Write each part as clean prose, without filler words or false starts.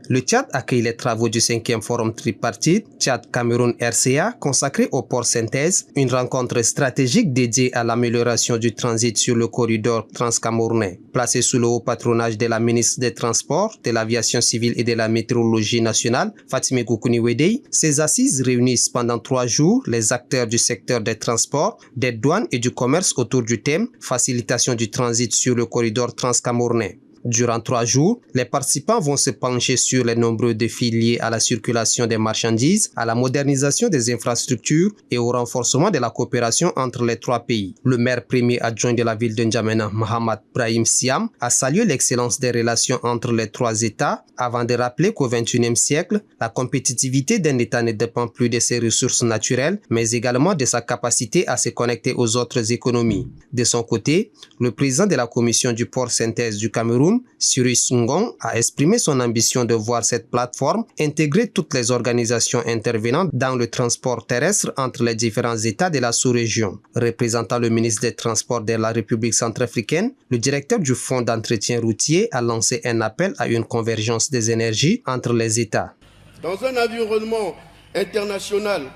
Le Tchad accueille les travaux du 5e forum tripartite Tchad-Cameroun-RCA consacré au port Synthèse, une rencontre stratégique dédiée à l'amélioration du transit sur le corridor transcamerounais. Placée sous le haut patronage de la ministre des Transports, de l'Aviation civile et de la Météorologie nationale, Fatimé Goukouni Wedei, ces assises réunissent pendant 3 jours les acteurs du secteur des transports, des douanes et du commerce autour du thème « Facilitation du transit sur le corridor transcamerounais ». Durant 3 jours, les participants vont se pencher sur les nombreux défis liés à la circulation des marchandises, à la modernisation des infrastructures et au renforcement de la coopération entre les 3 pays. Le maire premier adjoint de la ville de N'Djamena, Mohamed Brahim Siam, a salué l'excellence des relations entre les 3 États avant de rappeler qu'au XXIe siècle, la compétitivité d'un État ne dépend plus de ses ressources naturelles, mais également de sa capacité à se connecter aux autres économies. De son côté, le président de la commission du port Synthèse du Cameroun, Cyrus Ngong, a exprimé son ambition de voir cette plateforme intégrer toutes les organisations intervenantes dans le transport terrestre entre les différents États de la sous-région. Représentant le ministre des Transports de la République centrafricaine, le directeur du Fonds d'entretien routier a lancé un appel à une convergence des énergies entre les États. Dans un environnement international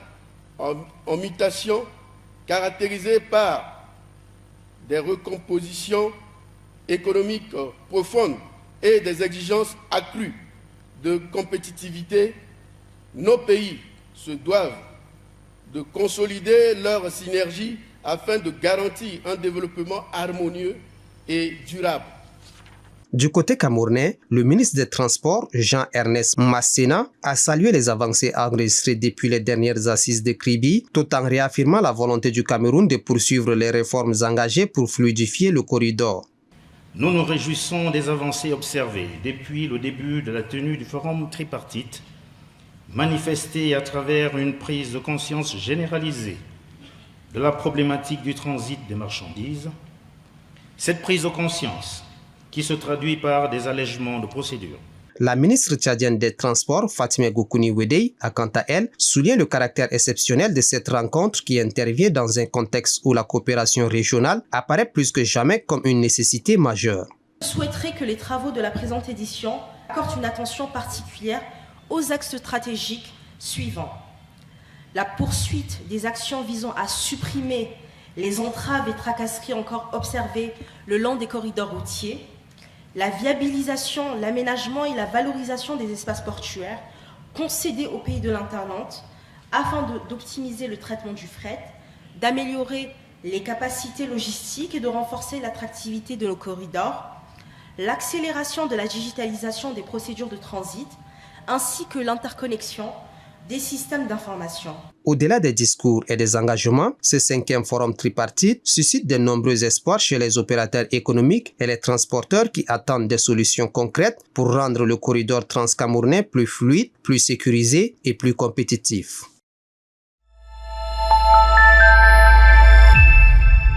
en mutation, caractérisé par des recompositions économiques profondes et des exigences accrues de compétitivité, nos pays se doivent de consolider leur synergie afin de garantir un développement harmonieux et durable. Du côté camerounais, le ministre des Transports, Jean-Ernest Massena, a salué les avancées enregistrées depuis les dernières assises de Kribi, tout en réaffirmant la volonté du Cameroun de poursuivre les réformes engagées pour fluidifier le corridor. Nous nous réjouissons des avancées observées depuis le début de la tenue du forum tripartite, manifestées à travers une prise de conscience généralisée de la problématique du transit des marchandises. Cette prise de conscience qui se traduit par des allègements de procédures. La ministre tchadienne des Transports, Fatimé Goukouni Wedei, a quant à elle souligné le caractère exceptionnel de cette rencontre qui intervient dans un contexte où la coopération régionale apparaît plus que jamais comme une nécessité majeure. Je souhaiterais que les travaux de la présente édition accordent une attention particulière aux axes stratégiques suivants. La poursuite des actions visant à supprimer les entraves et tracasseries encore observées le long des corridors routiers, la viabilisation, l'aménagement et la valorisation des espaces portuaires concédés aux pays de l'interlante afin d'optimiser le traitement du fret, d'améliorer les capacités logistiques et de renforcer l'attractivité de nos corridors, l'accélération de la digitalisation des procédures de transit ainsi que l'interconnexion des systèmes d'information. Au-delà des discours et des engagements, ce 5e forum tripartite suscite de nombreux espoirs chez les opérateurs économiques et les transporteurs qui attendent des solutions concrètes pour rendre le corridor transcamerounais plus fluide, plus sécurisé et plus compétitif.